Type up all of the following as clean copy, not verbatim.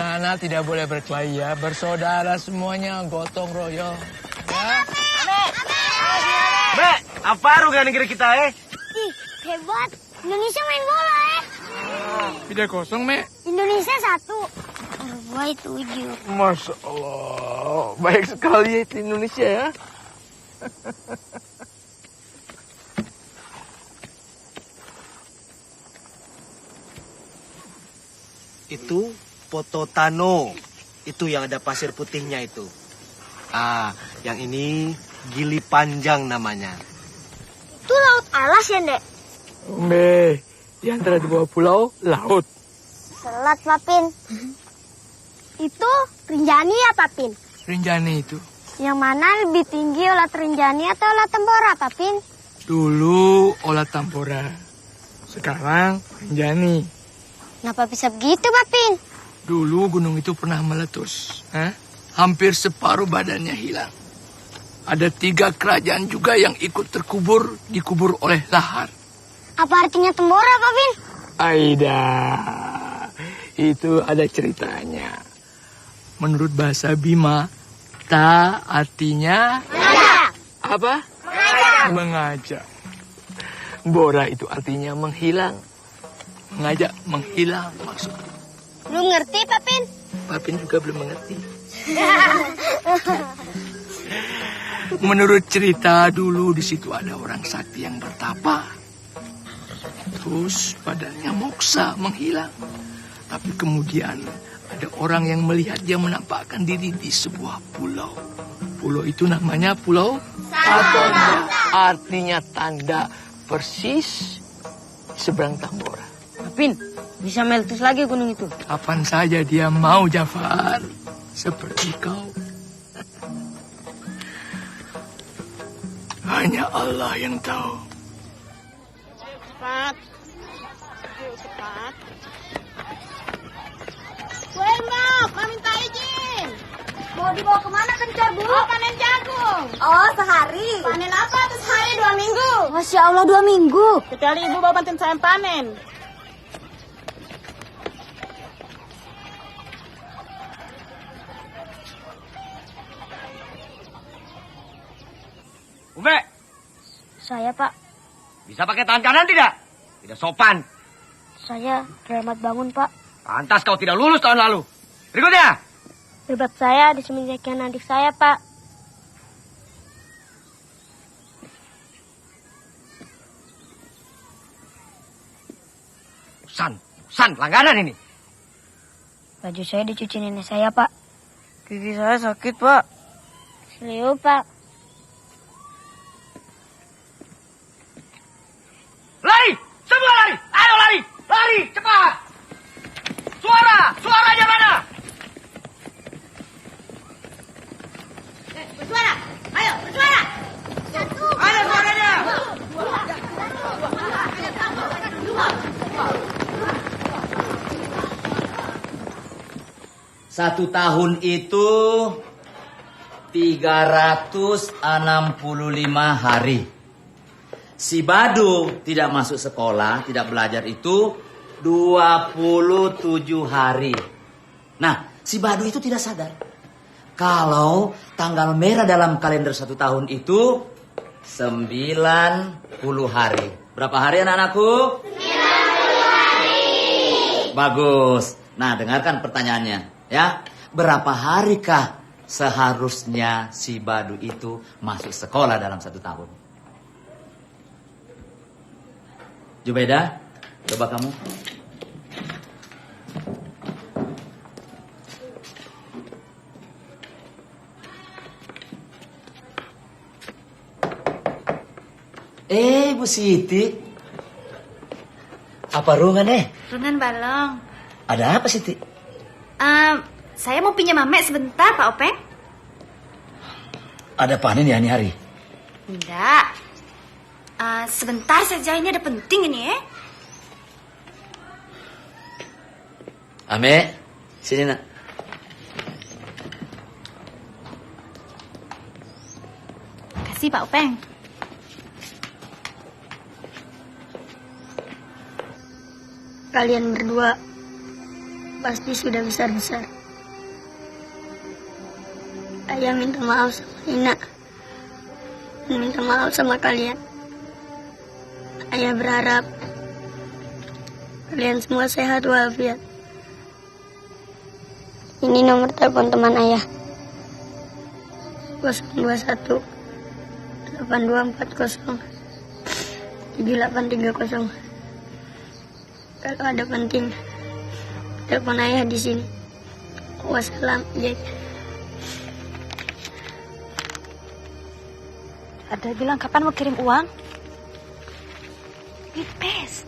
anak-anak tidak boleh berkelahi ya. Bersaudara semuanya, gotong royong. Ya. Mek, apa ruga negeri kita Ih, hebat. Indonesia main bola 3-0, Mek. Indonesia 1. Uruguay 7. Masya Allah. Baik sekali ya itu Indonesia ya. Itu Pototano. Itu yang ada pasir putihnya itu. Yang ini Gili Panjang namanya. Itu laut alas ya, Dek? Be, di antara dua pulau, laut. Selat, Papin. Itu Rinjani ya, Papin? Rinjani itu. Yang mana lebih tinggi, Olat Rinjani atau Olat Tambora, Papin? Dulu Olat Tambora. Sekarang Rinjani. Kenapa bisa begitu, Papin? Dulu gunung itu pernah meletus. Hampir separuh badannya hilang. Ada 3 kerajaan juga yang ikut terkubur, dikubur oleh lahar. Apa artinya Tambora, Papin? Aida, itu ada ceritanya. Menurut bahasa Bima, ta artinya... Mengajak. Apa? Mengajak. Mengajak. Bora itu artinya menghilang. Mengajak, menghilang maksudnya. Belum ngerti, Papin? Papin juga belum mengerti. Menurut cerita dulu di situ ada orang sakti yang bertapa. Terus badannya moksa menghilang. Tapi kemudian ada orang yang melihat dia menampakkan diri di sebuah pulau. Pulau itu namanya Pulau Tanda. Artinya tanda persis seberang Tambora. Papin, bisa meletus lagi gunung itu. Kapan saja dia mau, Jafar. Seperti kau. Hanya Allah yang tahu. Cepat. Cepat. Bu Elma, minta izin. Mau dibawa kemana kencar, Bu? Oh, panen jagung. Oh, sehari. Panen apa tuh sehari 2 minggu? Masya Allah, 2 minggu. Kecuali ibu bawa bantuin saya panen. Ube, Saya, Pak. bisa pakai tangan kanan tidak? Tidak sopan. Saya Rahmat Bangun, Pak. Pantas kau tidak lulus tahun lalu. Berikutnya. Bebat saya disembunyikan adik saya, Pak. San, langganan ini. Baju saya dicuci nenek saya, Pak. Gigi saya sakit, Pak. Selio, Pak. Lari! Semua lari! Ayo lari! Lari! Cepat! Suaranya mana? Bersuara! Ayo, bersuara! Ada suaranya! Satu tahun itu 365 hari. Si Badu tidak masuk sekolah, tidak belajar itu 27 hari. Nah, si Badu itu tidak sadar kalau tanggal merah dalam kalender 1 tahun itu 90 hari. Berapa hari anak-anakku? 90 hari. Bagus. Nah, dengarkan pertanyaannya, ya. Berapa harikah seharusnya si Badu itu masuk sekolah dalam 1 tahun? Jubeda, coba kamu. Bu Siti. Apa rungan Rungan balong. Ada apa Siti? Saya mau pinjam Mamek sebentar, Pak Openg. Ada panen ya ini hari? Enggak. Sebentar saja, ini ada penting ini ya. Ame, sini nak. Kasih Pak Openg. Kalian berdua pasti sudah besar-besar. Ayah minta maaf sama Nina. Dan minta maaf sama kalian. Ayah berharap kalian semua sehat walafiat. Ini nomor telepon teman ayah. 021 8240 7830. Kalau ada penting, telepon ayah di sini. Wassalam, Jack. Ada bilang kapan mau kirim uang? Pipes.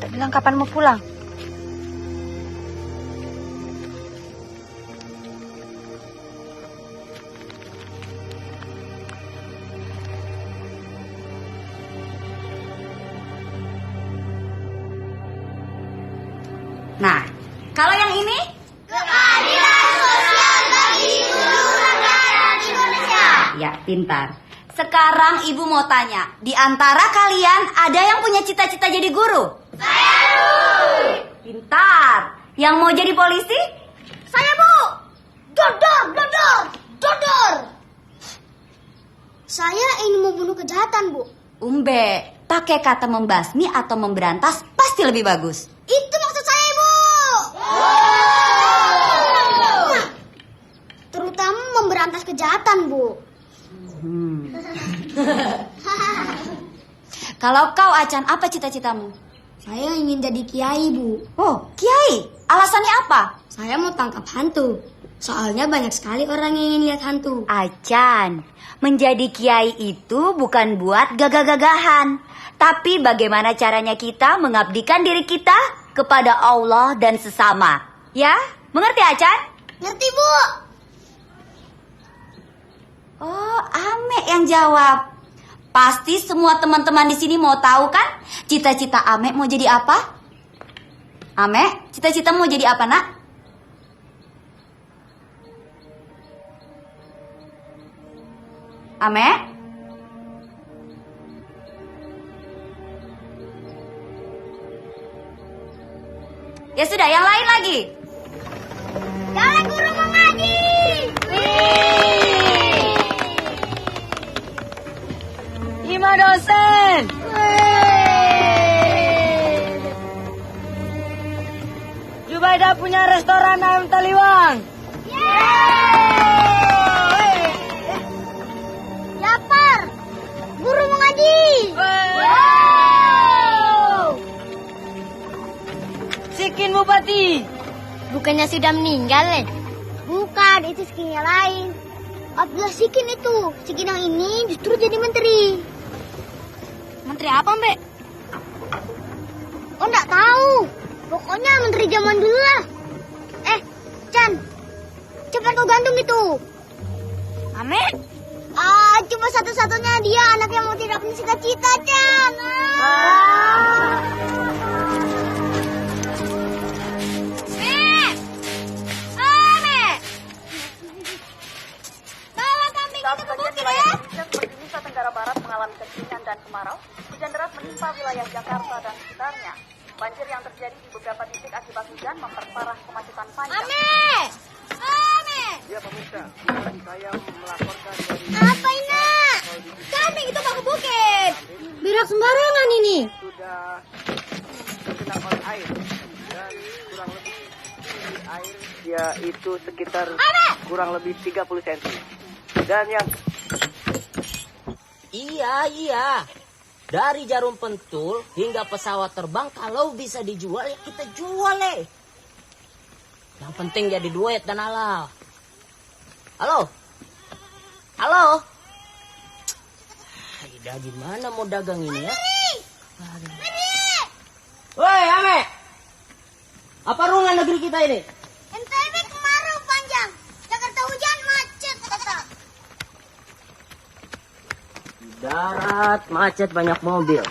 Tak bilang kapan mau pulang? Nah, kalau yang ini? Keadilan sosial bagi seluruh rakyat Indonesia. Ya, pintar. Sekarang ibu mau tanya, di antara kalian ada yang punya cita-cita jadi guru? Saya, Bu. Pintar. Yang mau jadi polisi? Saya, Bu. Dodor, dodor, dodor. Saya ingin membunuh kejahatan, Bu. Umbe, pakai kata membasmi atau memberantas pasti lebih bagus. Itu maksud saya, Bu. Nah, terutama memberantas kejahatan, Bu. Kalau kau, Acan, apa cita-citamu? Saya ingin jadi kiai, Bu. Oh, kiai. Alasannya apa? Saya mau tangkap hantu. Soalnya banyak sekali orang yang ingin lihat hantu. Acan, menjadi kiai itu bukan buat gagah-gagahan. Tapi bagaimana caranya kita mengabdikan diri kita kepada Allah dan sesama. Ya, mengerti Acan? Ngerti, Bu. Oh, Ame yang jawab. Pasti semua teman-teman di sini mau tahu kan? Cita-cita Ame mau jadi apa? Ame, cita-cita mau jadi apa, Nak? Ame? Ya sudah, yang lain lagi. Jalan guru mengaji. Ima dosen. Jubaida punya restoran ayam taliwang. Lapar. Guru mengaji. Sikin Bupati. Bukannya sudah meninggal, Bukan, itu Sikin yang lain. Abdullah Sikin itu. Sikin yang ini justru jadi menteri. Menteri apa, Mbak? Oh, enggak tahu. Pokoknya menteri zaman dulu lah. Chan. Cepat kau gantung itu. Ame? Cuma satu-satunya dia anak yang mau tidak punya cita-cita, Chan. Bawa kambing itu ke bukit ya. Seperti Nusa Tenggara Barat mengalami kekeringan dan kemarau, hujan deras menimpa wilayah Jakarta dan sekitarnya. Banjir yang terjadi di beberapa titik akibat hujan memperparah kemacetan panjang. Ya pemirsa, saya melaporkan dari Apa ini? Kambing itu mau ke bukit. Berak sembarangan ini. sudah tergenang oleh air dan kurang lebih tinggi air yaitu sekitar kurang lebih 30 cm. Dan yang Iya. Dari jarum pentul hingga pesawat terbang, kalau bisa dijual ya kita jual, Yang penting jadi duit dan halal. Halo? Ida gimana mau dagang ini ya? Woi, Ame. Apa rungan negeri kita ini? NTB kemarau panjang. Jakarta hujan macet kata. Di darat macet banyak mobil.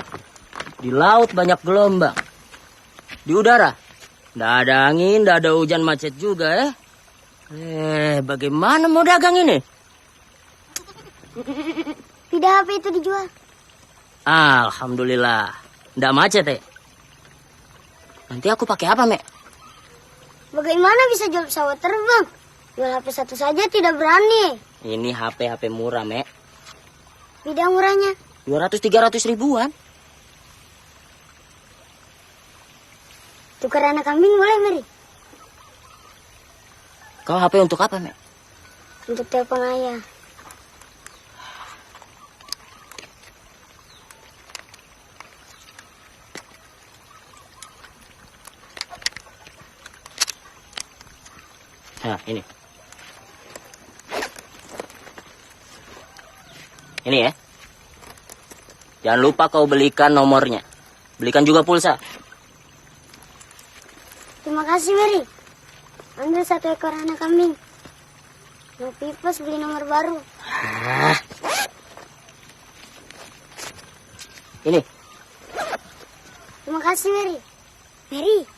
Di laut banyak gelombang. Di udara nggak ada angin, nggak ada hujan, macet juga ya. Bagaimana mau dagang ini? Tidak HP itu dijual. Alhamdulillah, nggak macet Nanti aku pakai apa, Mek? Bagaimana bisa jual pesawat terbang? Jual HP satu saja tidak berani. Ini HP murah, Mek. Bidang murahnya. 200-300 ribuan. Tukar anak kambing boleh, Mary? Kau HP untuk apa, Mek? Untuk telepon ayah. Nah, ini. Ini ya. Jangan lupa kau belikan nomornya. Belikan juga pulsa. Terima kasih, Mary. Ambil 1 ekor anak kambing. Mau pipes beli nomor baru. Ini. Terima kasih, Mary. Mary,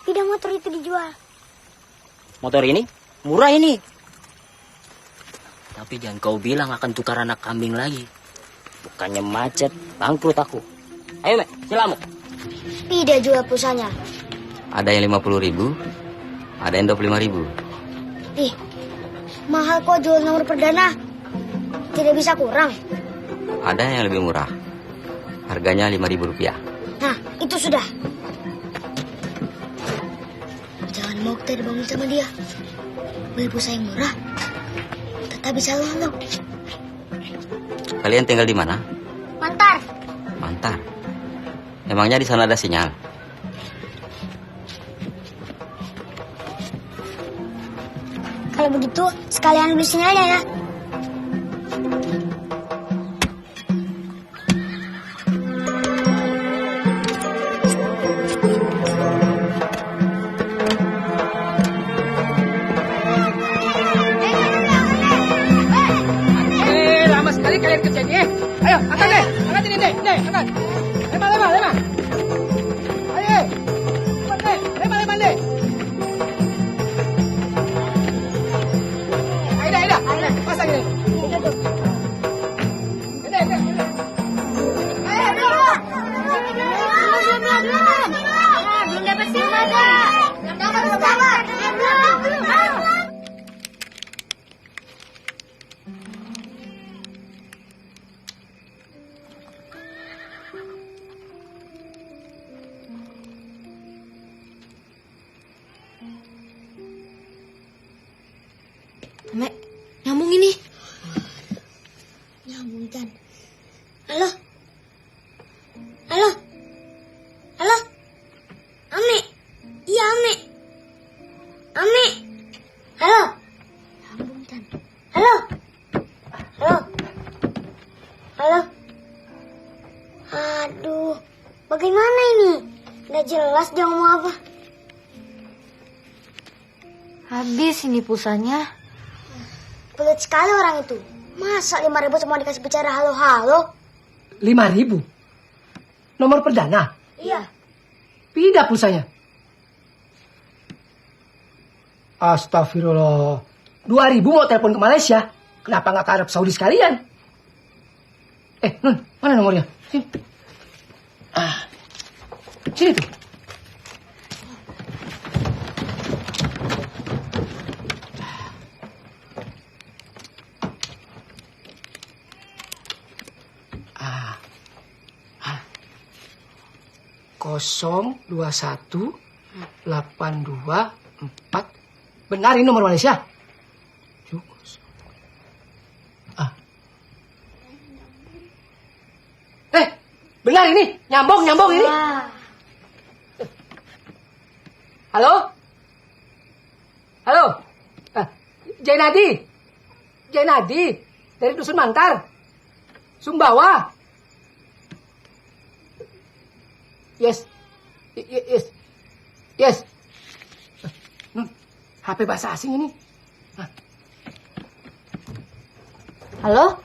tidak motor itu dijual. Motor ini murah ini. Tapi jangan kau bilang akan tukar anak kambing lagi. Bukannya macet, bangkrut aku. Ayo, Mek, silamu. Tidak jual pulsanya. Ada yang 50.000, ada yang 25.000. Ih, mahal kok jual nomor perdana. Tidak bisa kurang. Ada yang lebih murah. Harganya Rp5.000. Nah, itu sudah. Jangan mau kita dibangun sama dia. Beli pulsa yang murah, tetap bisa lolos. Kalian tinggal di mana? Mantar. Mantar. Emangnya di sana ada sinyal? Kalau begitu, sekalian beli sinyalnya ya. Lama sekali kalian kerjanya. Ayo, angkat deh. Angkat ini deh. Nih, angkat. Lema. Ayo. Cepat deh. Lema deh. Aida. Pasang ini. Ini. Ayo. Belum dapat sinyal ada. Belum dapat. Mek, nyambung ini. Nyambung, Chan. Halo? Ame? Iya, Ame. Halo? Nyambung, Chan. Halo? Aduh, bagaimana ini? Nggak jelas dia ngomong apa. Habis ini pulsanya. Pelit sekali orang itu. Masa 5.000 semua dikasih bicara halo-halo? 5.000? Nomor perdana? Iya. Pindah pulsanya. Astagfirullah. 2.000 mau telepon ke Malaysia. Kenapa nggak ke Arab Saudi sekalian? Nun, mana nomornya? Sini. Sini tuh. Kosong 21 82 4. Benar ini nomor Malaysia? Benar ini, nyambung ini. Halo? Jainadi dari Dusun Mantar, Sumbawa. Yes. HP bahasa asing ini. Halo?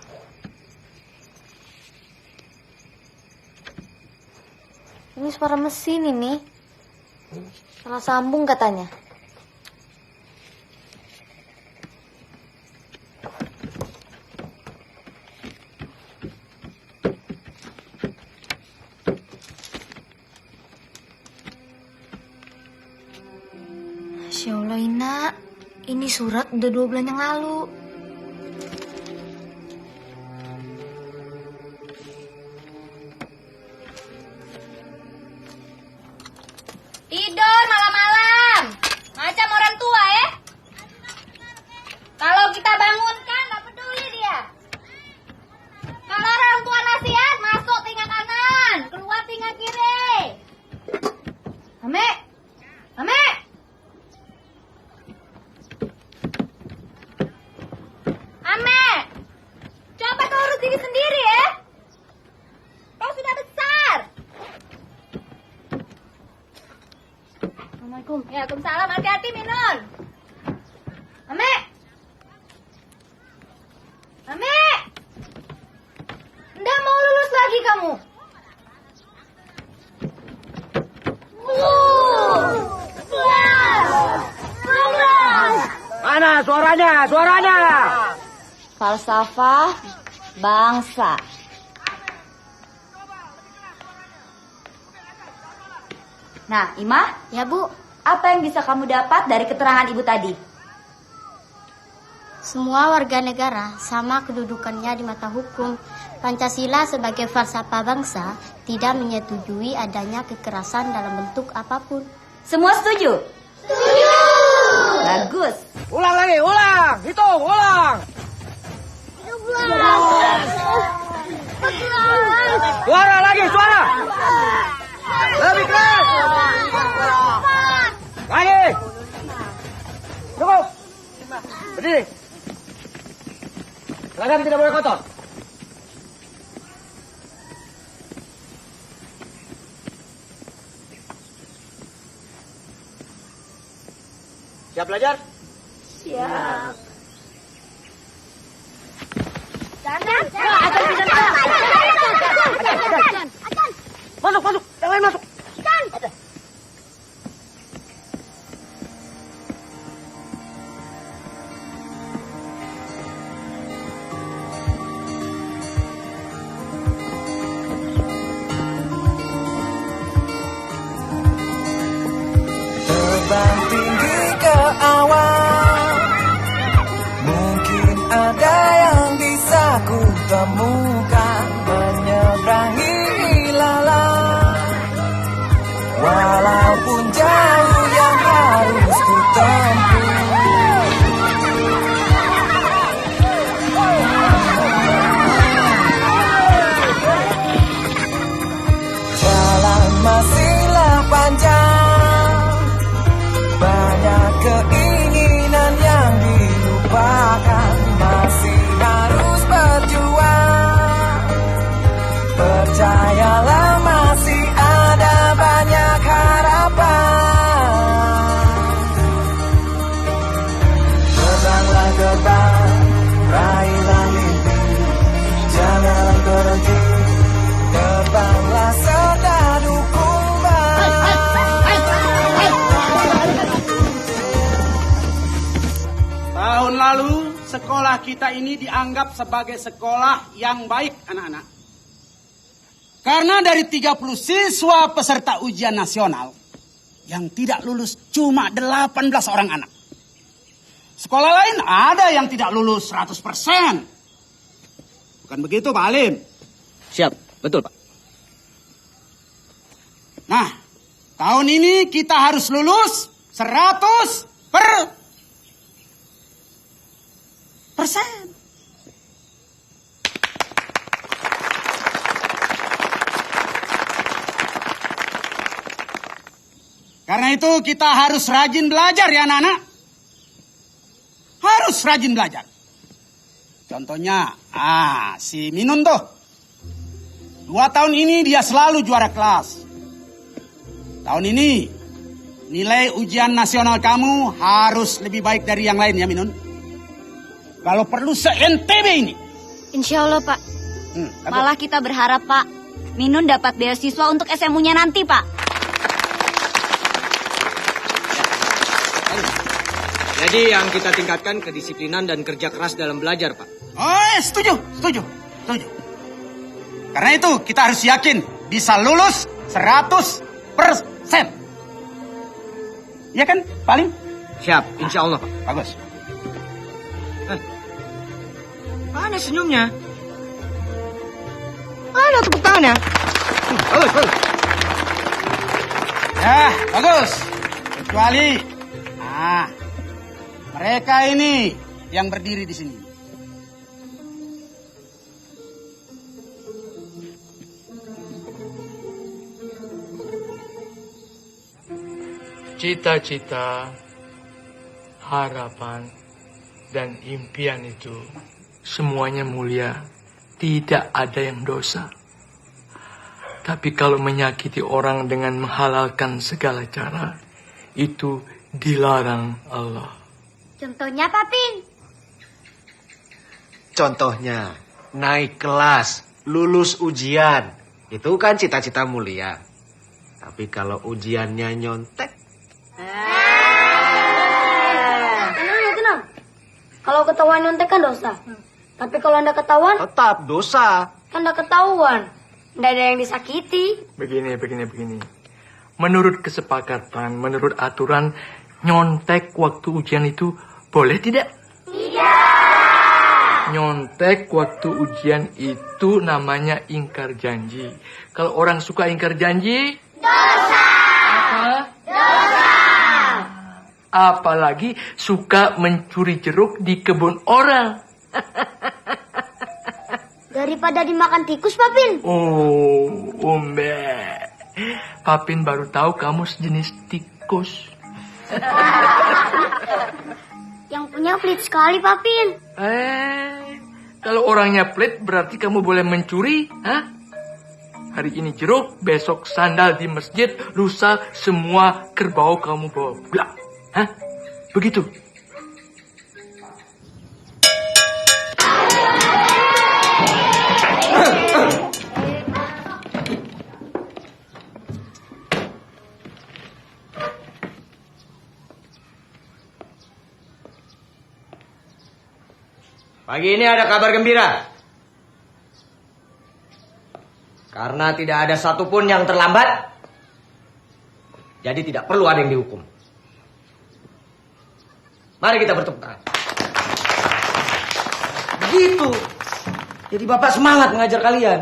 Ini suara mesin ini. Salah sambung katanya. Masya Allah, Ina. Ini surat udah 2 bulan yang lalu. Tidur malam-malam. Macam orang tua ya. Kalau kita bangunkan, nggak peduli dia. Kalau orang tua nasihat, masuk telinga kanan, keluar telinga kiri. Ame, Ame. Ame, coba kau urus diri sendiri ya. Kau sudah besar. Assalamualaikum. Waalaikumsalam. Hati-hati, Minun. Ame. Ame. Nggak mau lulus lagi kamu. Mana suaranya? Suaranya! Falsafah bangsa. Nah, Ima, Ya, Bu. apa yang bisa kamu dapat dari keterangan Ibu tadi? Semua warga negara sama kedudukannya di mata hukum. Pancasila sebagai falsafah bangsa tidak menyetujui adanya kekerasan dalam bentuk apapun. Semua setuju? Setuju! Bagus. Ulang lagi, ulang! Hitung, ulang! Suara lagi, suara! Lebih keras! Lagi! Cukup! Berdiri! Seragam tidak boleh kotor. Siap belajar? Siap. Masuk, masuk! Yang lain masuk! Terbang tinggi ke awan, mungkin ada yang bisa ku temukan, menyeberangi ilalang, walaupun jauh yang harus ku tempuh. Jalan masihlah panjang, banyak keinginan yang dilupakan, masih harus berjuang. Percayalah masih ada banyak harapan. Terbanglah terbang, raihlah mimpi, jangan berhenti. Terbanglah serdadu kumbang. Tahun lalu, sekolah kita ini dianggap sebagai sekolah yang baik, anak-anak. Karena dari 30 siswa peserta ujian nasional, yang tidak lulus cuma 18 orang anak. Sekolah lain ada yang tidak lulus 100%. Bukan begitu, Pak Alim? Siap, betul Pak. Nah, tahun ini kita harus lulus 100%. Karena itu kita harus rajin belajar ya anak-anak. Harus rajin belajar. Contohnya, si Minun tuh. 2 tahun ini dia selalu juara kelas. Tahun ini, nilai ujian nasional kamu harus lebih baik dari yang lain ya Minun. Kalau perlu se-NTB ini. Insya Allah, Pak. Malah kita berharap, Pak, Minun dapat beasiswa untuk SMU-nya nanti, Pak. Jadi yang kita tingkatkan kedisiplinan dan kerja keras dalam belajar, Pak. Oh, setuju. Karena itu kita harus yakin bisa lulus 100%. Ya kan, paling? Siap, insya Allah, Pak. Bagus. Mana senyumnya? Mana tepuk tangannya? Bagus, bagus. Ya, bagus. Kecuali, mereka ini yang berdiri di sini. Cita-cita, harapan, dan impian itu semuanya mulia. Tidak ada yang dosa. Tapi kalau menyakiti orang dengan menghalalkan segala cara, itu dilarang Allah. Contohnya, Papin. Contohnya, naik kelas, lulus ujian. Itu kan cita-cita mulia. Tapi kalau ujiannya nyontek. Tenang. Kalau ketahuan nyontek kan dosa. Tapi kalau Anda ketahuan, Tetap dosa. Anda ketahuan. Tidak ada yang disakiti. Begini. Menurut kesepakatan, menurut aturan, nyontek waktu ujian itu boleh tidak? Tidak. Nyontek waktu ujian itu namanya ingkar janji. Kalau orang suka ingkar janji, dosa. Apa? Dosa. Apalagi suka mencuri jeruk di kebun orang. Daripada dimakan tikus, Papin. Oh, Umbe. Papin baru tahu kamu sejenis tikus. Yang punya pelit sekali, Papin. Kalau orangnya pelit berarti kamu boleh mencuri, hah? Hari ini jeruk, besok sandal di masjid, lusa semua kerbau kamu bawa pulang. Hah? Begitu. Pagi ini ada kabar gembira. Karena tidak ada satupun yang terlambat, jadi tidak perlu ada yang dihukum. Mari kita bertepuk tangan. Begitu. Jadi Bapak semangat mengajar kalian.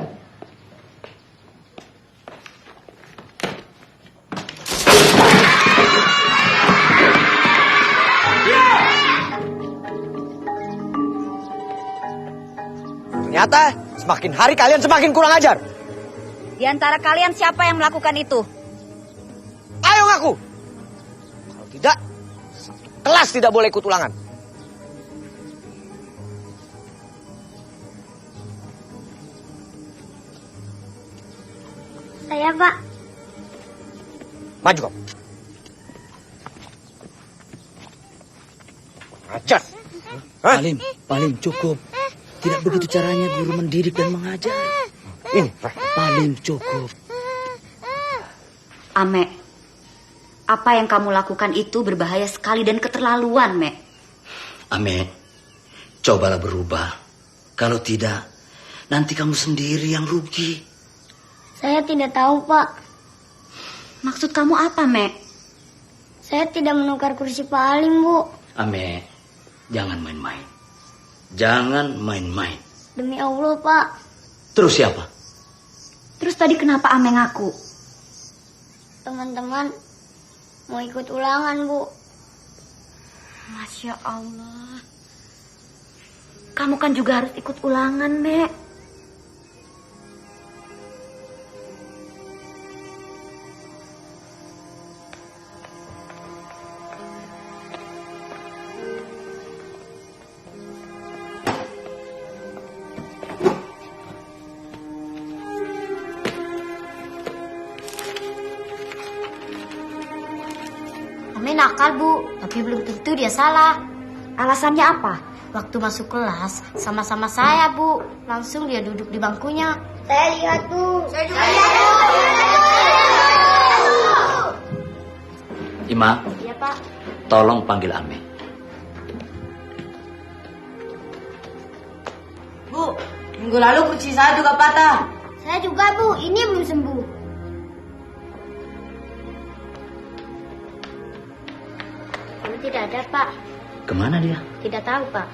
Ternyata semakin hari kalian semakin kurang ajar. Di antara kalian siapa yang melakukan itu? Ayo ngaku. Kalau tidak, satu kelas tidak boleh ikut ulangan. Saya, Pak. Maju kamu. Ajar. Paling cukup. Tidak begitu caranya guru mendidik dan mengajar. Ini paling cukup. Ame, apa yang kamu lakukan itu berbahaya sekali dan keterlaluan, Mek. Ame, cobalah berubah. Kalau tidak, nanti kamu sendiri yang rugi. Saya tidak tahu, Pak. Maksud kamu apa, Mek? Saya tidak menukar kursi Pak Alim, Bu. Ame, jangan main-main. Jangan main-main. Demi Allah, Pak. Terus siapa? Terus tadi kenapa Ame ngaku? Teman-teman mau ikut ulangan, Bu. Masya Allah. Kamu kan juga harus ikut ulangan, Mek. Ame nakal, Bu, tapi belum tentu dia salah. Alasannya apa? Waktu masuk kelas sama-sama saya, Bu. Langsung dia duduk di bangkunya. Saya lihat, Bu. Saya juga lihat, Bu. Ima, Iya, Pak. tolong panggil Ame. Bu, minggu lalu kursi saya juga patah. Saya juga, Bu. Ini belum sembuh. Tidak ada, Pak. Kemana dia? Tidak tahu, Pak.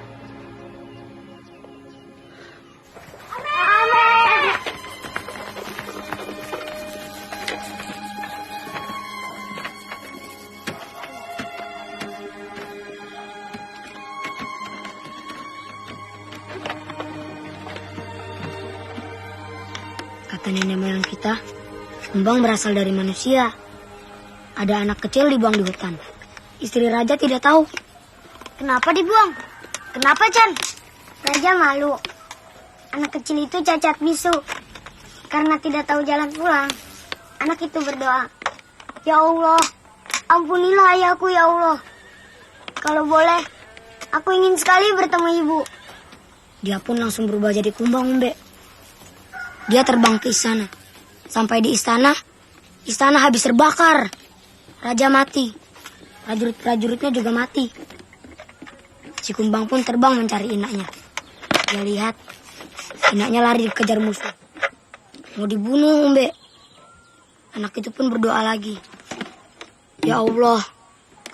Kata nenek moyang kita, kumbang berasal dari manusia. Ada anak kecil dibuang di hutan. Istri raja tidak tahu. Kenapa dibuang? Kenapa, Chan? Raja malu. Anak kecil itu cacat bisu. Karena tidak tahu jalan pulang, anak itu berdoa, "Ya Allah, ampunilah ayahku ya Allah. Kalau boleh, aku ingin sekali bertemu ibu." Dia pun langsung berubah jadi kumbang, Umbe. Dia terbang ke istana. Sampai di istana habis terbakar. Raja mati. Prajurit-prajuritnya juga mati. Si kumbang pun terbang mencari inaknya. Dia lihat inaknya lari dikejar musuh. Mau dibunuh, Umbe. Anak itu pun berdoa lagi. "Ya Allah,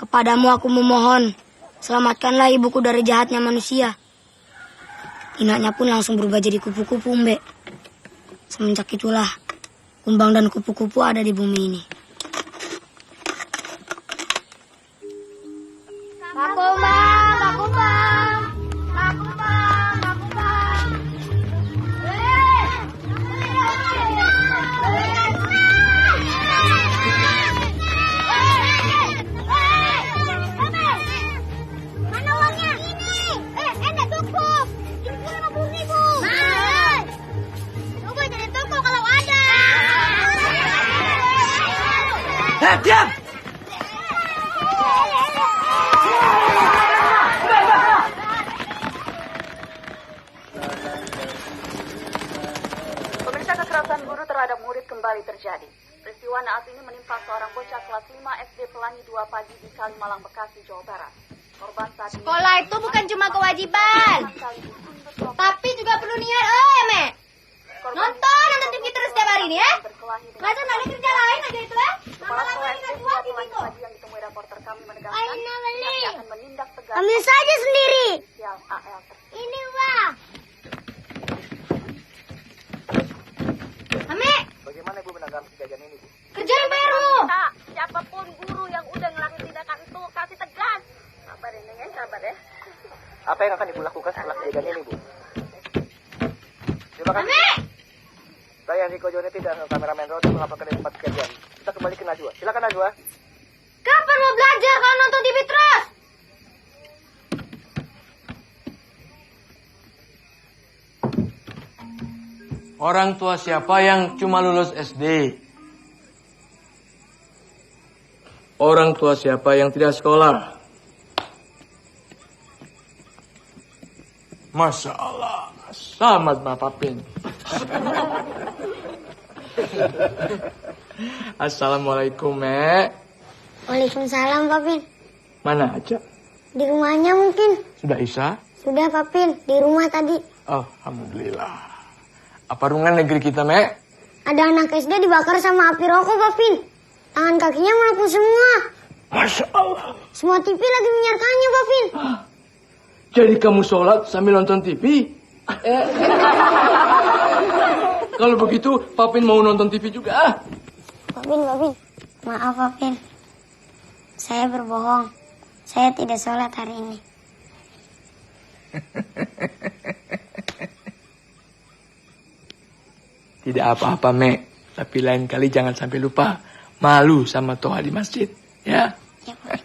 kepadamu aku memohon, selamatkanlah ibuku dari jahatnya manusia." Inaknya pun langsung berubah jadi kupu-kupu, Umbe. Semenjak itulah, kumbang dan kupu-kupu ada di bumi ini. Pak Kumbang, Pak Kumbang. Pak Kumbang, Pak Kumbang. Mana uangnya? Ini. Enak cukup. Ini 50.000. Coba jadi toko kalau ada. Diam! Pemirsa, kekerasan guru terhadap murid kembali terjadi. Peristiwa naas ini menimpa seorang bocah kelas 5 SD Pelangi 2 Pagi di Kalimalang, Bekasi, Jawa Barat. Korban saat ini... Sekolah itu bukan cuma kewajiban, tapi juga perlu niat, Mek. Nonton TV terus setiap hari nih ya. Masa nggak ada kerja lain aja itu ya? Lama-lama kita tua TV kok. yang ditemui reporter kami menegaskan akan menindak tegas. Ambil saja sendiri. Ini Wah. Ame, Bagaimana Ibu menanggapi kejadian ini, Bu? kerjain PR-mu. Siapapun guru yang udah ngelakuin tindakan itu kasih tegas. Sabar ya, Neng, sabar ya. Apa yang akan Ibu lakukan setelah kejadian ini, Bu? Terima kasih. Ame. Saya Riko Joneti dan kameramen Rodi melaporkan dari tempat kejadian. Kita kembali ke Najwa. Silakan Najwa. Kapan mau belajar kalau nonton TV terus? Orang tua siapa yang cuma lulus SD? Orang tua siapa yang tidak sekolah? Masya Allah, selamat Bapak Pin. Assalamualaikum, Mek. Waalaikumsalam, Pak Pin. Mana aja? Di rumahnya mungkin. Sudah Isa? Sudah, Pak Pin. Di rumah tadi. Alhamdulillah. Apa rungan negeri kita, Mek? Ada anak SD dibakar sama api rokok, Pak Pin. Tangan kakinya melepuh semua. Masya Allah. Semua TV lagi menyiarkannya, Pak Pin. Jadi kamu sholat sambil nonton TV? Kalau begitu, Papin mau nonton TV juga. Pak Pin. Maaf, Pak Pin. Saya berbohong. Saya tidak sholat hari ini. Tidak apa-apa, Mek. Tapi lain kali jangan sampai lupa. Malu sama toa di masjid. Ya? Ya, Pak.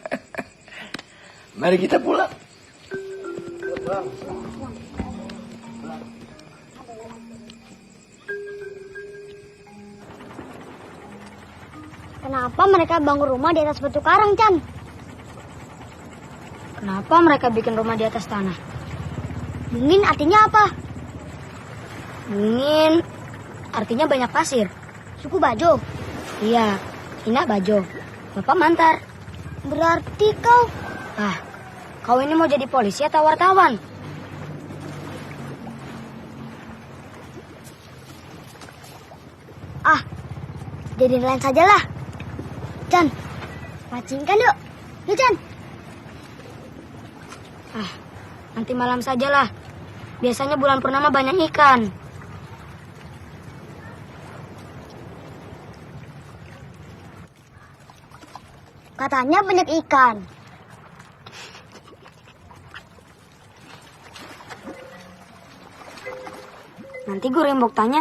Mari kita pulang. Kenapa mereka bangun rumah di atas batu karang, Chan? Kenapa mereka bikin rumah di atas tanah? Bungin artinya apa? Bungin artinya banyak pasir. Suku Bajo? Iya, Ina Bajo. Bapak Mantar. Berarti kau... Kau ini mau jadi polisi atau wartawan? Jadi lain sajalah. Chan, pancingkan yuk. Yuk, Chan. Nanti malam sajalah. Biasanya bulan purnama banyak ikan. Katanya banyak ikan. Nanti guru Embok tanya,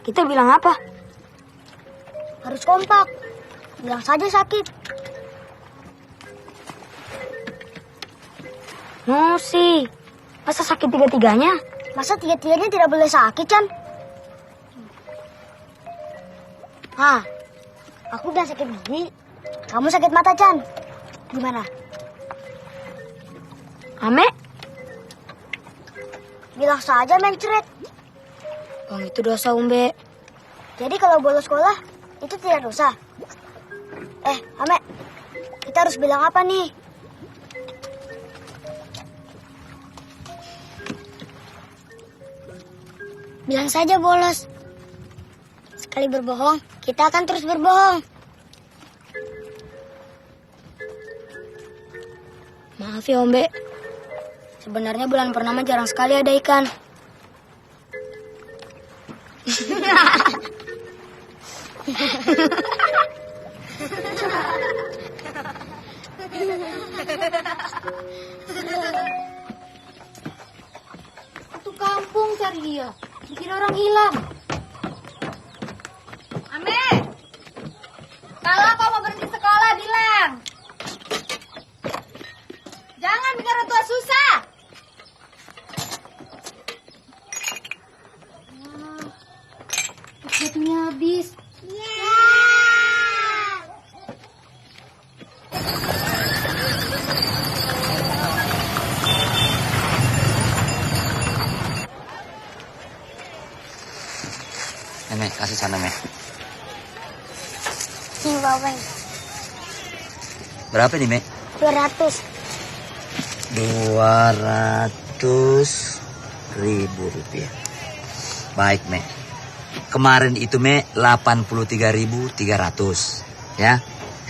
kita bilang apa? Harus kompak. Bilang saja sakit. Musi, masa sakit tiga-tiganya? Masa tiga-tiganya tidak boleh sakit, Chan? Aku udah sakit gigi. Kamu sakit mata, Chan. Gimana? Ame? Bilang saja mencret. Bang, itu dosa, Umbe. Jadi kalau bolos sekolah, itu tidak dosa. Ame, kita harus bilang apa nih? Bilang saja bolos. Sekali berbohong, kita akan terus berbohong. Maaf ya, Ombe. Sebenarnya bulan purnama jarang sekali ada ikan. Satu kampung cari dia. Bikin orang hilang. Ame, kalau kau mau berhenti sekolah bilang. Jangan bikin orang tua susah. Waktunya habis. Mek, kasih sana, Mek. Ini Bawang. Berapa nih, Mek? 200. 200.000 rupiah. Baik, Mek. Kemarin itu, Mek, 83.300. Ya.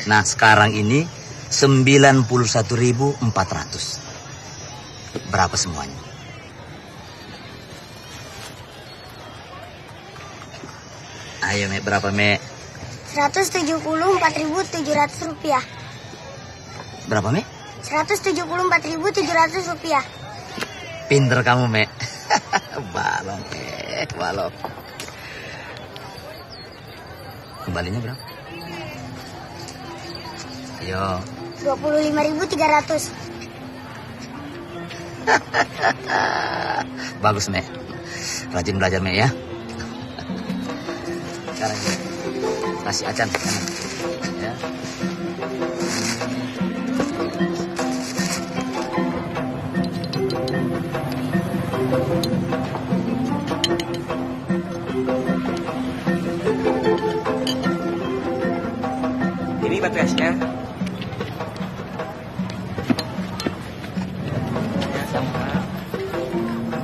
Nah, sekarang ini 91.400. Berapa semuanya? Ayo, Mek, berapa, Mek? 174.700 rupiah. Berapa, Mek? 174.700 rupiah. Pinter kamu, Mek. Balong, Mek, balong. Kembalinya berapa? Yo. 25.300. Bagus, Mek. Rajin belajar, Mek, ya. Sekarang kasih acan. Ya. Ini batu esnya.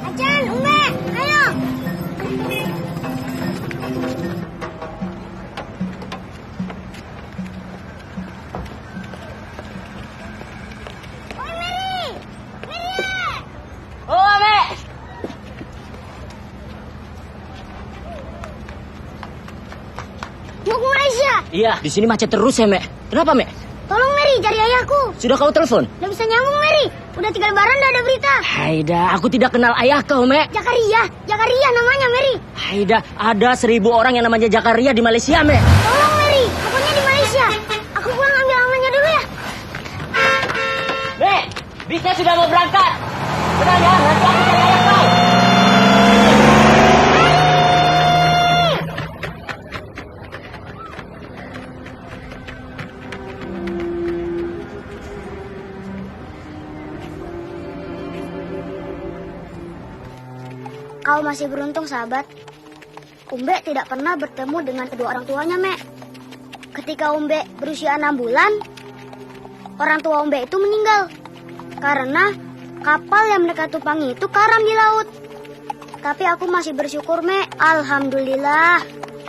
Acan, Ume, ayo. Mau ke Malaysia. Iya, di sini macet terus ya, Mek. Kenapa, Mek? Tolong Mary, cari ayahku. Sudah kau telepon? Nggak bisa nyambung, Mary. Udah 3 lebaran udah ada berita. Haida, aku tidak kenal ayah kau, Mek. Jakaria namanya, Mary. Haida, ada 1.000 orang yang namanya Jakaria di Malaysia, Mek. Tolong, Mary. Pokoknya di Malaysia. Aku pulang ambil amalnya dulu ya. Mek, bisnya sudah mau berangkat. Tenang ya, nanti aku cari ayah kau. Kau masih beruntung, sahabat. Umbe tidak pernah bertemu dengan kedua orang tuanya, Mek. Ketika Umbe berusia 6 bulan, orang tua Umbe itu meninggal. Karena kapal yang mereka tumpangi itu karam di laut. Tapi aku masih bersyukur, Mek. Alhamdulillah,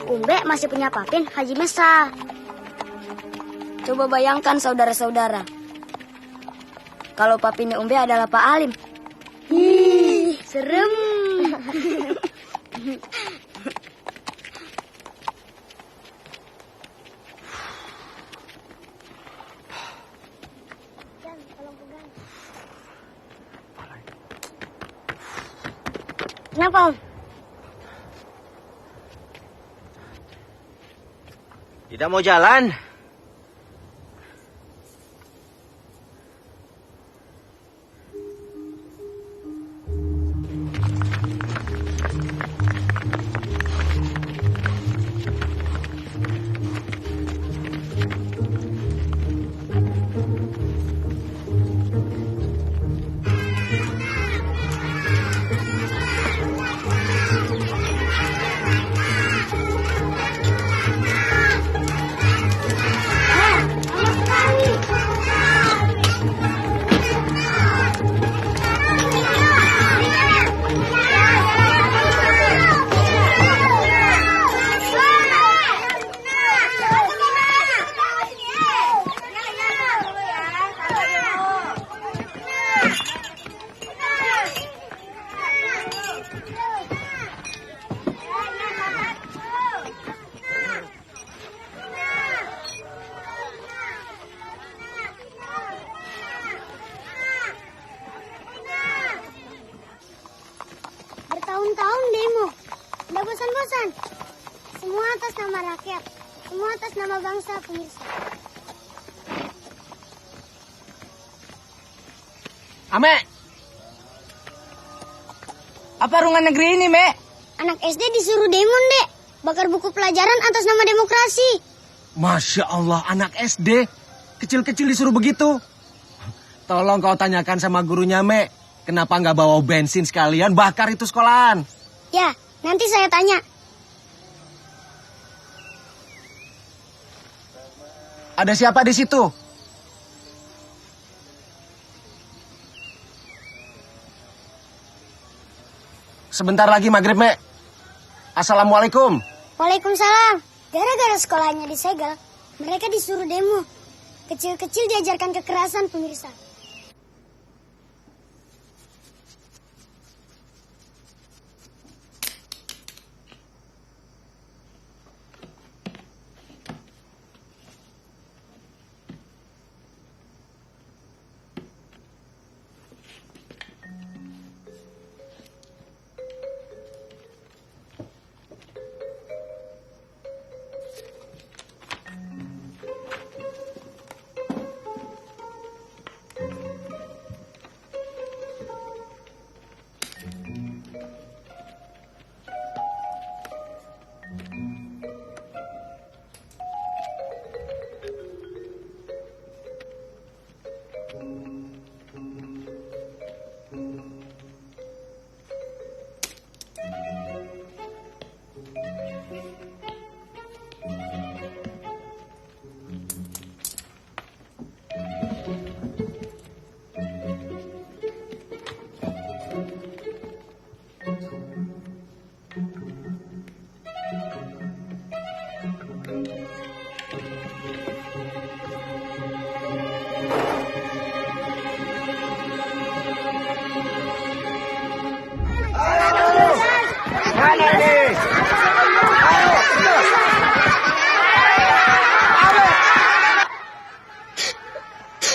Umbe masih punya papin Haji Mesa. Coba bayangkan, saudara-saudara. kalau papinya Umbe adalah Pak Alim. Ih, serem. Kenapa, Om? Tidak mau jalan? Bertahun-tahun demo, tidak bosan-bosan. Semua atas nama rakyat, semua atas nama bangsa, pemirsa. Ame, apa rungan negeri ini, Me? Anak SD disuruh demo, Dek. Bakar buku pelajaran atas nama demokrasi. Masya Allah, anak SD. Kecil-kecil disuruh begitu. Tolong kau tanyakan sama gurunya, Me. Kenapa nggak bawa bensin sekalian bakar itu sekolahan? Ya, nanti saya tanya. Ada siapa di situ? Sebentar lagi maghrib, Me. Assalamualaikum. Waalaikumsalam. Gara-gara sekolahnya disegel, mereka disuruh demo. Kecil-kecil diajarkan kekerasan, pemirsa.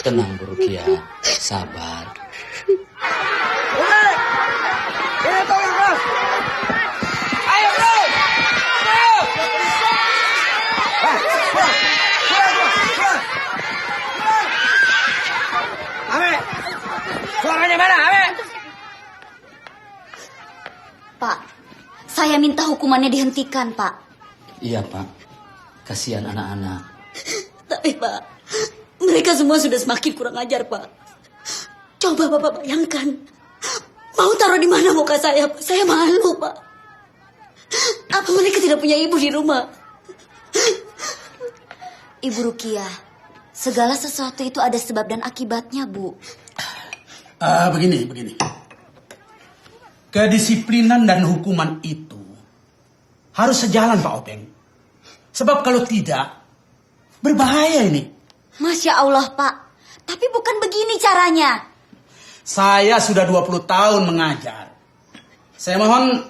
Tenang, Bu Rukiah. Sabar. Suaranya mana, Ame? Pak, saya minta hukumannya dihentikan, Pak. Iya, Pak. Kasihan anak-anak. Tapi, Pak, mereka semua sudah semakin kurang ajar, Pak. Coba Bapak bayangkan. Mau taruh di mana muka saya, Pak? Saya malu, Pak. Apa mereka tidak punya ibu di rumah? Ibu Rukiah, segala sesuatu itu ada sebab dan akibatnya, Bu. Begini. Kedisiplinan dan hukuman itu harus sejalan, Pak Openg. Sebab kalau tidak, berbahaya ini. Masya Allah, Pak. Tapi bukan begini caranya. Saya sudah 20 tahun mengajar. Saya mohon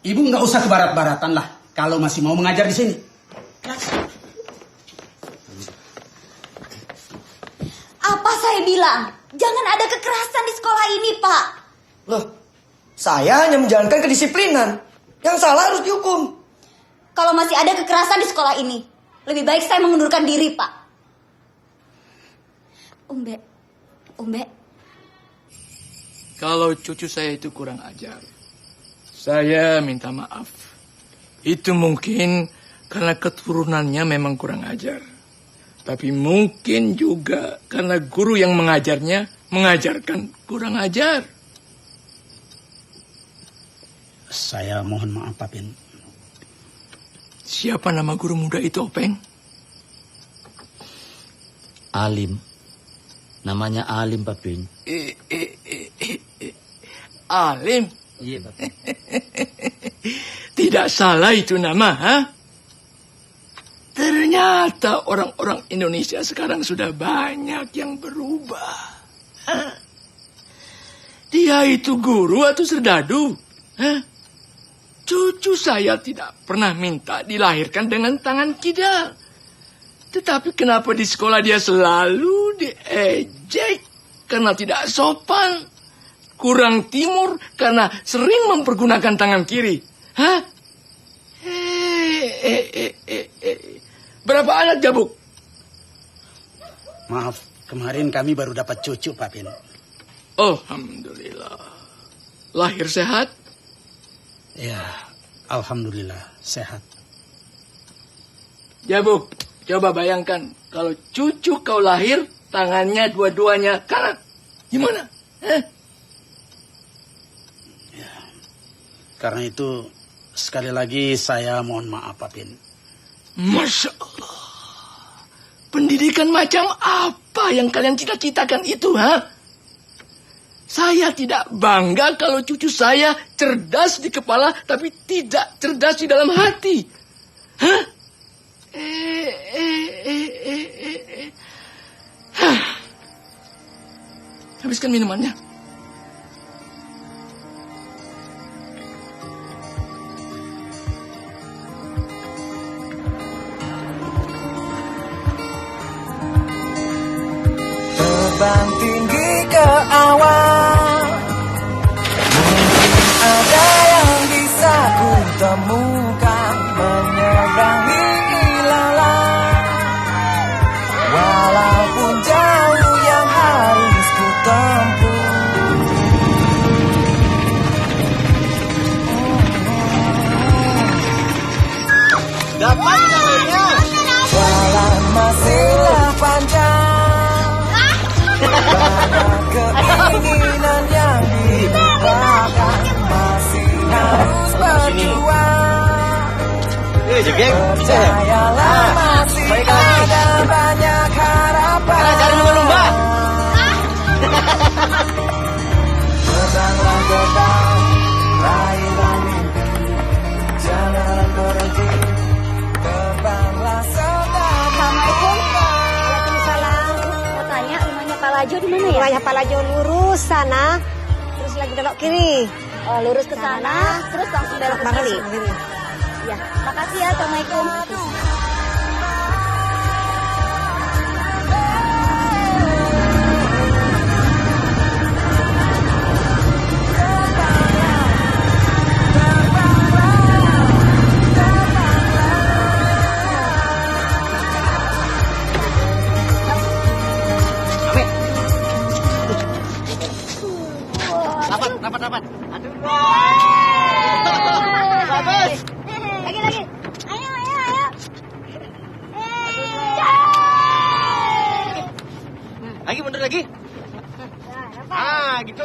ibu nggak usah ke barat-baratan lah kalau masih mau mengajar di sini. Apa saya bilang? Jangan ada kekerasan di sekolah ini, Pak. Loh, saya hanya menjalankan kedisiplinan. Yang salah harus dihukum. Kalau masih ada kekerasan di sekolah ini, lebih baik saya mengundurkan diri, Pak. Umbe. Kalau cucu saya itu kurang ajar, saya minta maaf. Itu mungkin karena keturunannya memang kurang ajar. Tapi mungkin juga karena guru yang mengajarnya mengajarkan kurang ajar. Saya mohon maaf, Pak Pin. Siapa nama guru muda itu, Openg? Alim. Namanya Alim, Pak Pin. Alim? Iya, Pak Pin. Tidak salah itu nama, ha? Ternyata orang-orang Indonesia sekarang sudah banyak yang berubah. Hah? Dia itu guru atau serdadu? Hah? Cucu saya tidak pernah minta dilahirkan dengan tangan kidal. Tetapi kenapa di sekolah dia selalu diejek karena tidak sopan? Kurang timur karena sering mempergunakan tangan kiri. Hah? Berapa anak, Jabuk? Maaf, kemarin kami baru dapat cucu, Pak Pin. Alhamdulillah. Lahir sehat? Ya, alhamdulillah sehat. Jabuk, coba bayangkan kalau cucu kau lahir tangannya dua-duanya kanan. Gimana? Ya, karena itu sekali lagi saya mohon maaf, Pak Pin. Masya Allah. Pendidikan macam apa yang kalian cita-citakan itu, ha? Saya tidak bangga kalau cucu saya cerdas di kepala tapi tidak cerdas di dalam hati. Hah? Habiskan minumannya. Terbang tinggi ke awan, mungkin ada yang bisa ku temukan, menyeberangi ilalang. Walaupun jauh yang harus ku tempuh, dapat jalurnya. jalan masihlah panjang. Keinginan yang dilupakan masih harus berjuang. Percayalah masih ada banyak harapan. Cari lumba-lumba. Terbanglah terbang, raihlah mimpi, jangan berhenti. Terbanglah sedang. Assalamualaikum. Waalaikumsalam. Mau tanya rumahnya Pak Lajo di mana ya? Rumahnya Pak Lajo lurus sana, terus lagi belok kiri. Oh, lurus ke sana, terus langsung belok ke kiri. Ya, makasih ya. Assalamualaikum. Dapat. Aduh. Bagus. Lagi. Ayo. Lagi mundur lagi. Gitu.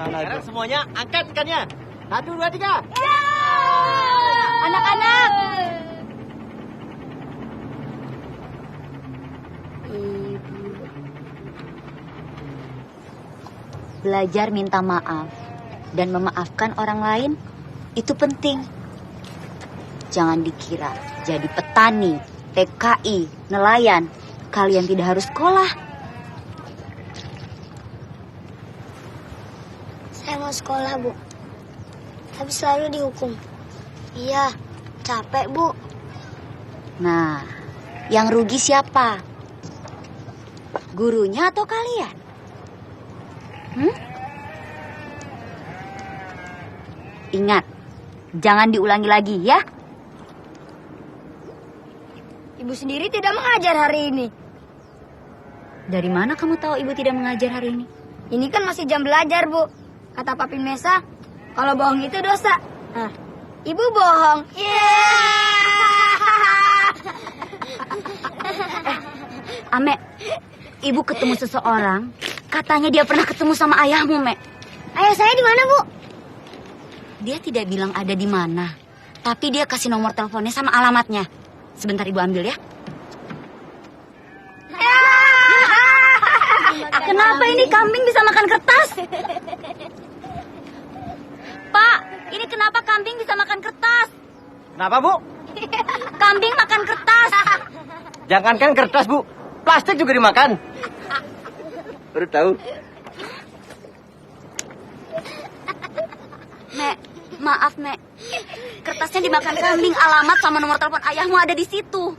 Sekarang semuanya angkat ikannya. 1, 2, 3. Anak-anak. Belajar minta maaf dan memaafkan orang lain itu penting. Jangan dikira jadi petani, TKI, nelayan, kalian tidak harus sekolah. mau sekolah, Bu. Tapi selalu dihukum. Iya, capek, Bu. Nah, yang rugi siapa? Gurunya atau kalian? Ingat, jangan diulangi lagi ya. Ibu sendiri tidak mengajar hari ini. Dari mana kamu tahu ibu tidak mengajar hari ini? Ini kan masih jam belajar, Bu. Kata Papi Mesa, kalau bohong itu dosa. Nah, ibu bohong. Ame, ibu ketemu seseorang. Katanya dia pernah ketemu sama ayahmu, Mek. Ayah saya di mana, Bu? Dia tidak bilang ada di mana. Tapi dia kasih nomor teleponnya sama alamatnya. Sebentar ibu ambil ya. Kenapa ini kambing bisa makan kertas? Pak, ini kenapa kambing bisa makan kertas? Kenapa, Bu? Kambing makan kertas. Jangankan kertas, Bu. Plastik juga dimakan. Baru tahu. Mek, maaf, Mek. Kertasnya dimakan kambing, alamat sama nomor telepon ayahmu ada di situ.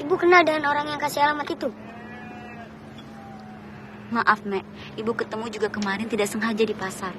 Ibu kenal dengan orang yang kasih alamat itu? Maaf, Mek. Ibu ketemu juga kemarin tidak sengaja di pasar.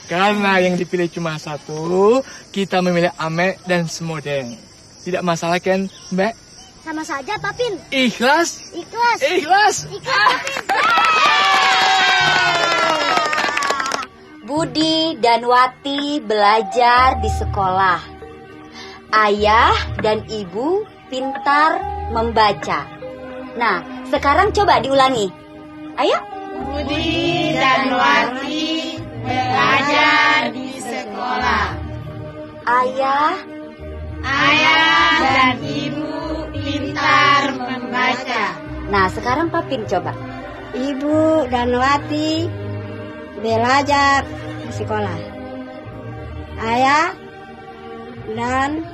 Karena yang dipilih cuma satu, kita memilih Ame dan Semodeng. Tidak masalah kan, Mbak? Sama saja, Papin. Ikhlas? Ikhlas. Ikhlas. Ikhlas, Papin. Budi dan Wati belajar di sekolah. Ayah dan ibu pintar membaca. Nah, sekarang coba diulangi. Ayo. Budi dan Wati belajar di sekolah. Ayah dan ibu pintar membaca. Nah, sekarang Papin coba. Ibu dan Wati belajar di sekolah. Ayah dan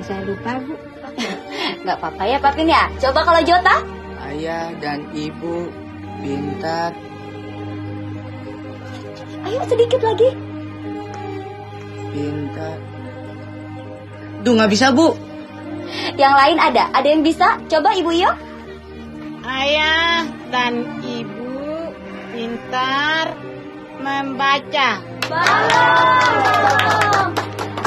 saya lupa, Bu. Nggak apa-apa ya, Papin ya. Coba kalau Jota. Ayah dan ibu pintar. Ayo sedikit lagi. Pintar. Duh, nggak bisa, Bu. Yang lain ada? Ada yang bisa? Coba Ibu Iyo. Ayah dan ibu pintar membaca.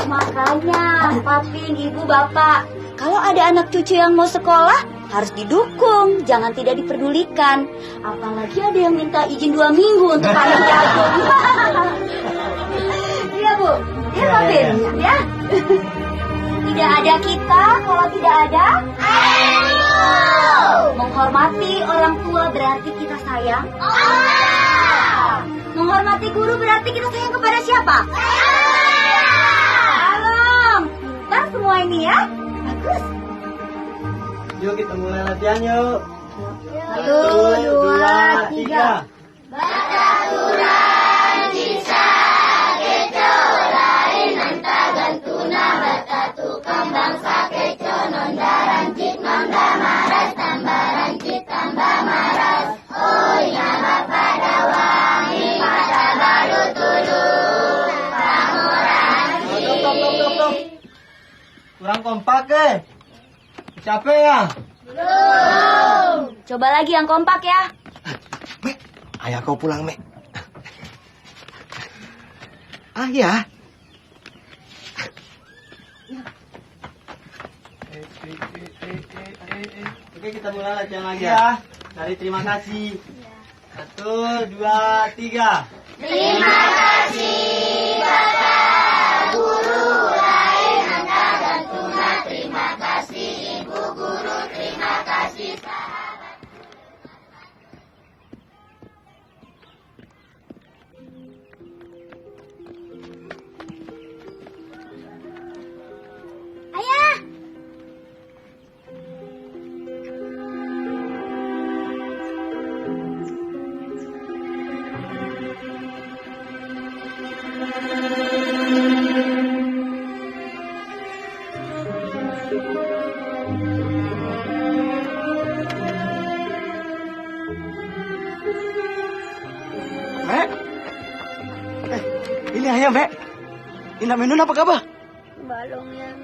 Makanya, Papin, Ibu, Bapak, kalau ada anak cucu yang mau sekolah, harus didukung, jangan tidak diperdulikan. Apalagi ada yang minta izin 2 minggu untuk panen jagung. Iya, Bu. Iya, Papin. Ya. Tidak ada kita kalau tidak ada ayah. Menghormati orang tua berarti kita sayang Allah. Menghormati guru berarti kita sayang kepada siapa? Alam. Pintar semua ini ya. Bagus. Yuk kita mulai latihan yuk. 1, 2, 3. Baca Quran bisa keco lain anta gantuna batatu kambang sakeco nonda rancit nonda maras tambah rancit tambah maras. Oh nyama pada wangi mata baru tulu kamu rancit. Stop. Kurang kompak capek ya? Belum. Coba lagi yang kompak ya. Ayah kau pulang, Mek. Ayah. Oke, kita mulai latihan lagi ya. Dari terima kasih. 1, 2, 3. Terima kasih Bapak Guru lain anta gantuna terima kasih. Mek. Ini ayah, Mek. Indah Minun apa kabar? Balongnya.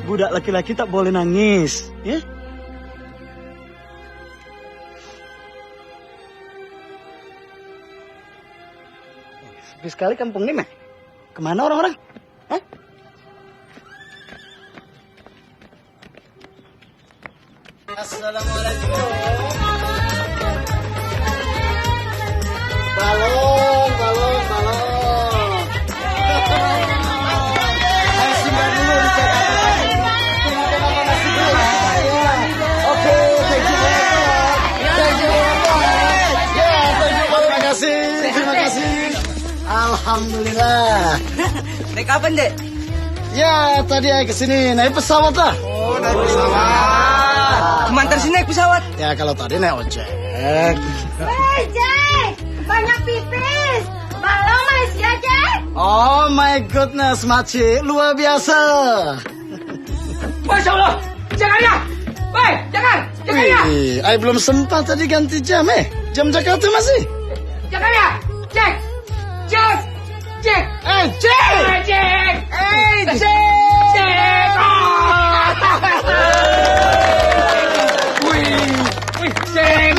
Budak laki-laki tak boleh nangis, ya? Sepi sekali kampung ini, Mek. Kemana orang-orang? Hah? Assalamualaikum. Balong. Ayo singgah dulu di Jakarta. Oke, thank you Terima kasih. Alhamdulillah. Naik kapan, Dek? Ya, tadi saya kesini naik pesawat lah. Oh, naik pesawat. Kemana sih naik pesawat? Ya, kalau tadi naik ojek. Hei, Jack! Banyak pipis! Balong Malaysia, Jack! Oh my goodness, Makcik. Luar biasa. Masya Allah! Jangan ya! Woi, jangan! Jangan ya! Saya belum sempat tadi ganti jam, Jam Jakarta masih. Jangan ya! Jack! Jack! Jack! Jack! Jack! Jack! Jack! Wih, Jack!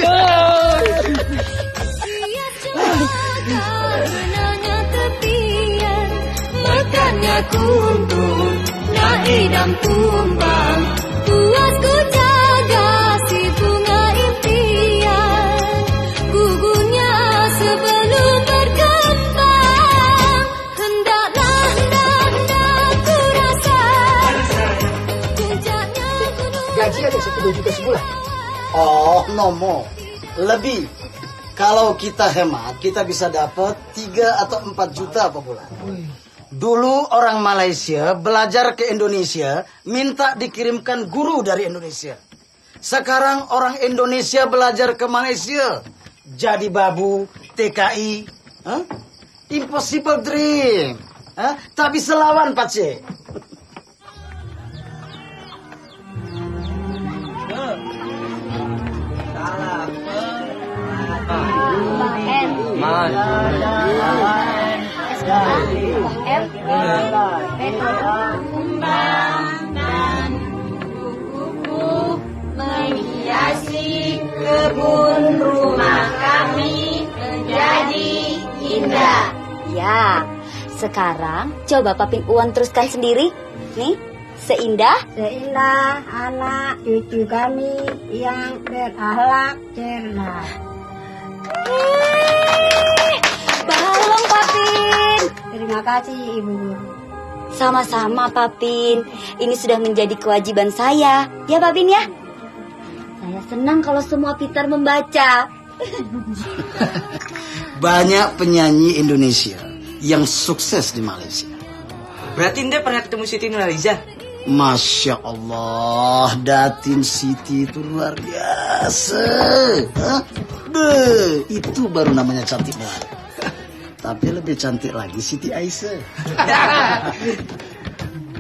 Makannya kuntung, nak idam tumbang. Puasku jaga si bunga impian. Gugunya sebelum berkembang. Hendaklah ku rasa. Puncaknya gunung. Gaji ada 1 juta sebulan. Oh, nomo. Lebih. Kalau kita hemat, kita bisa dapat 3 atau 4 juta per bulan. Dulu orang Malaysia belajar ke Indonesia, minta dikirimkan guru dari Indonesia. Sekarang orang Indonesia belajar ke Malaysia, jadi babu, TKI. Huh? Impossible dream. Huh? Tak bisa lawan, Pakcik. Menghiasi kebun rumah kami menjadi indah. Ya, sekarang coba Papin Uwan teruskan sendiri. Nih, seindah anak cucu kami yang berakhlak cerdas. Balong, Papin. Terima kasih, Ibu Guru. Sama-sama, Papin. Ini sudah menjadi kewajiban saya. Ya, Papin ya? Saya senang kalau semua pintar membaca. Banyak penyanyi Indonesia yang sukses di Malaysia. Berarti Anda pernah ketemu Siti Nurhaliza? Masya Allah, Datin Siti itu luar biasa. Hah? Itu baru namanya cantik banget. Tapi lebih cantik lagi Siti Aisyah.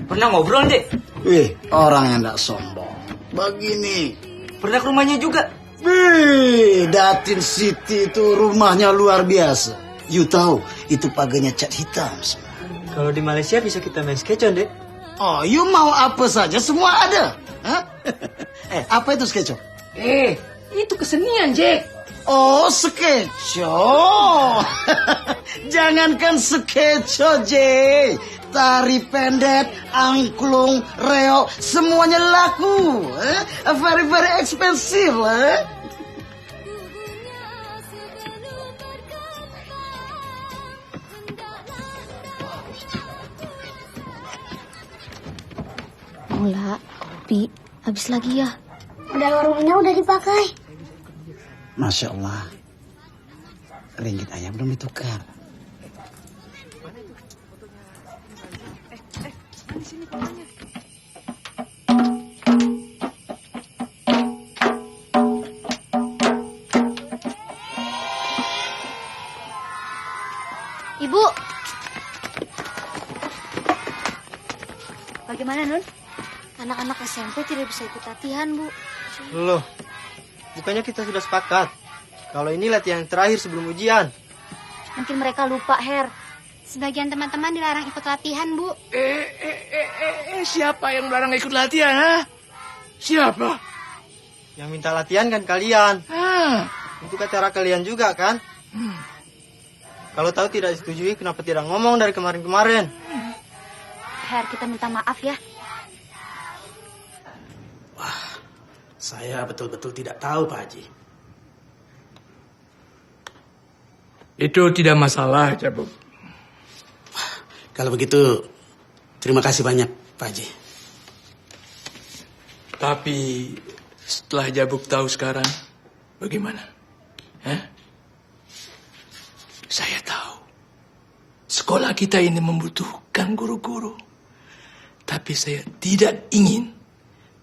Pernah ngobrol, Dek? Orang yang tidak sombong. Begini. Pernah ke rumahnya juga? Datin Siti itu rumahnya luar biasa. You tahu, itu pagarnya cat hitam semua. Kalau di Malaysia bisa kita main sketchon, Dek. Oh, you mau apa saja semua ada. Hah? Apa itu sketchon? Itu kesenian, Jack. Oh, skeco. Jangankan skeco, J. Tari pendek, angklung, reok, semuanya laku. Very, very expensive lah. Mula, kopi, habis lagi ya. Udah warungnya udah dipakai. Masya Allah. Ringgit ayam belum ditukar. Anak-anak SMP tidak bisa ikut latihan, Bu. Loh, bukannya kita sudah sepakat kalau ini latihan terakhir sebelum ujian? Mungkin mereka lupa, Her. Sebagian teman-teman dilarang ikut latihan, Bu. Siapa yang melarang ikut latihan, ha? Siapa? Yang minta latihan kan kalian. Untuk acara kalian juga kan? Kalau tahu tidak disetujui, kenapa tidak ngomong dari kemarin-kemarin? Her, kita minta maaf ya. Saya betul-betul tidak tahu, Pak Haji. Itu tidak masalah, Jabuk. Kalau begitu, terima kasih banyak, Pak Haji. Tapi setelah Jabuk tahu sekarang, bagaimana? Saya tahu sekolah kita ini membutuhkan guru-guru. Tapi saya tidak ingin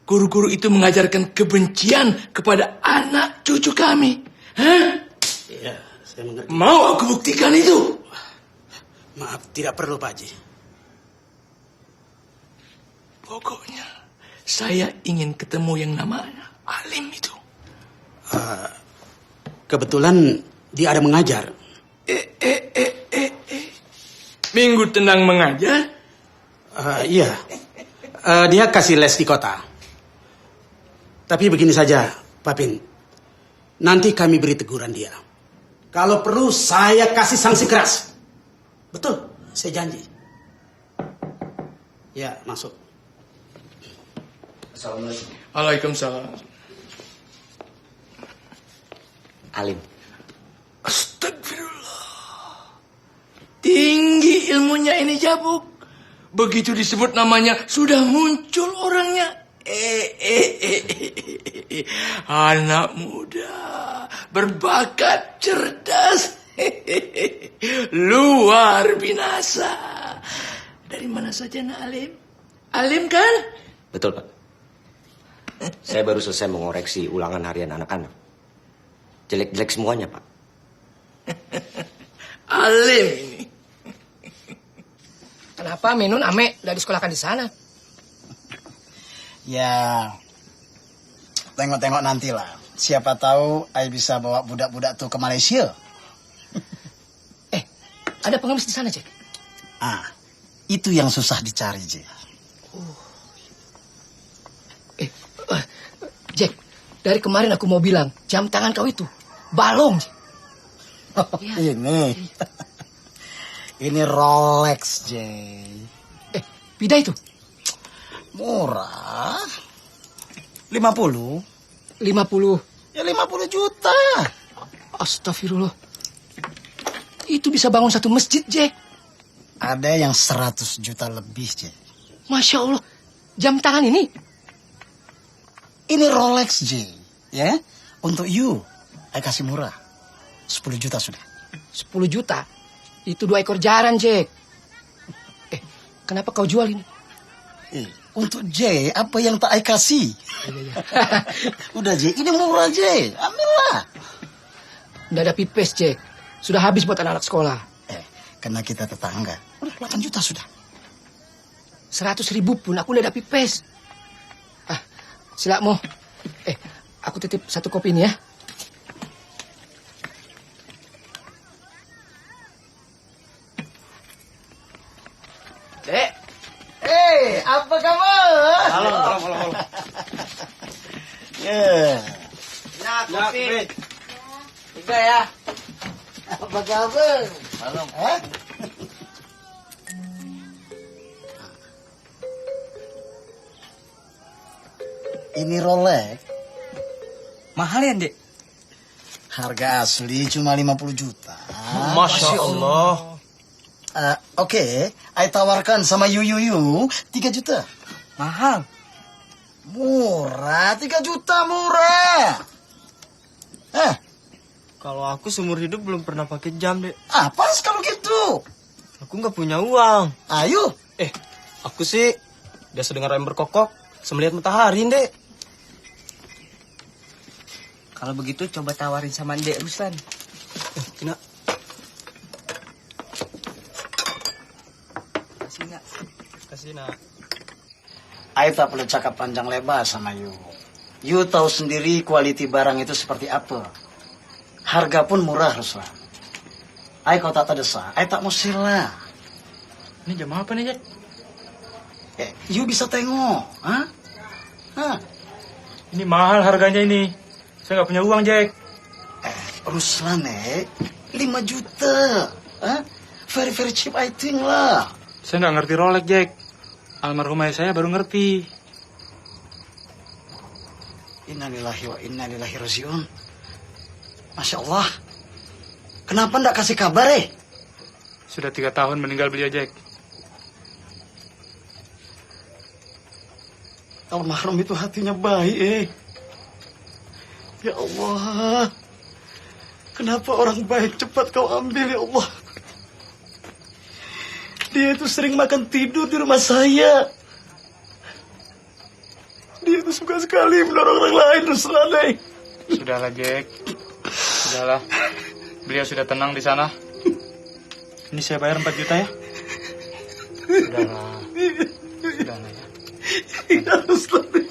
guru-guru itu mengajarkan kebencian kepada anak cucu kami. Iya, saya mengerti. Mau aku buktikan itu? Maaf, tidak perlu, Pak Haji. Pokoknya saya ingin ketemu yang namanya Alim itu. Kebetulan dia ada mengajar. Minggu tenang mengajar? Iya. Dia kasih les di kota. Tapi begini saja, Pak Pin. Nanti kami beri teguran dia. Kalau perlu saya kasih sanksi keras. Betul, saya janji. Ya, masuk. Assalamualaikum. Waalaikumsalam. Alim. Astagfirullah. Tinggi ilmunya ini Jabuk. Begitu disebut namanya, sudah muncul orangnya. Anak muda, berbakat, cerdas. Luar binasa. Dari mana saja nak Alim? Alim kan? Betul, Pak. Saya baru selesai mengoreksi ulangan harian anak-anak. Jelek-jelek semuanya, Pak. Alim ini. Kenapa Minun Ame udah disekolahkan di sana? Ya, tengok-tengok nantilah. Siapa tahu Ai bisa bawa budak-budak tuh ke Malaysia. Ada pengemis di sana, Jack. Itu yang susah dicari, Jack. Jack, dari kemarin aku mau bilang, jam tangan kau itu balong, Jack. Ini Rolex, Jay. Bida itu? Murah. 50. 50. Ya 50 juta. Astagfirullah. Itu bisa bangun satu masjid, Jack. Ada yang 100 juta lebih, Jack. Masya Allah. Jam tangan ini? Ini Rolex, Jay. Ya, untuk you. Saya kasih murah. 10 juta sudah. 10 juta? Itu 2 ekor jaran, Jack. Kenapa kau jual ini? Untuk Jay, apa yang tak saya kasih? Udah, Jay. Ini murah, Jay. Ambillah. Nggak ada pipes, Jack. Sudah habis buat anak-anak sekolah. Karena kita tetangga. Udah 8 juta sudah. 100.000 pun aku nggak ada pipes. Silak Mo. Aku titip 1 kopi ini ya. Dek. Apa kabar? Halo. Nah, kopi. 3 ya. Apa kabar? Halo. Ini Rolex. Mahal ya, Dek? Harga asli cuma 50 juta. Masya Allah. Oke, I tawarkan sama you 3 juta. Mahal. Murah, 3 juta murah. Kalau aku seumur hidup belum pernah pakai jam, Dek. Apa kalau gitu? Aku nggak punya uang. Ayo. Aku sih biasa dengar ayam berkokok, semelihat matahari, Dek. Kalau begitu coba tawarin sama Dek Ruslan. Cina. Kasih, Nak. Kasih, Nak. I tak perlu cakap panjang lebar sama you. You tahu sendiri quality barang itu seperti apa. Harga pun murah, Ruslan. I kau tak terdesak, I tak mau sila. Ini jam apa nih, Jack? You bisa tengok, ha? Ini mahal harganya ini. Saya nggak punya uang, Jack. Ruslan, 5 juta. Very, very cheap, I think lah. Saya nggak ngerti Rolex, Jack. Almarhum ayah saya baru ngerti. Innalillahi wa inna ilaihi rajiun. Masya Allah. Kenapa ndak kasih kabar, Sudah 3 tahun meninggal beliau, Jack. Almarhum itu hatinya baik, Ya Allah. Kenapa orang baik cepat kau ambil, ya Allah. Dia itu sering makan tidur di rumah saya. Dia itu suka sekali menolong orang lain, Ruslan. Sudahlah, Jack. Sudahlah. Beliau sudah tenang di sana. Ini saya bayar 4 juta ya. Sudahlah. Sudahlah ya. Ya, Ruslan.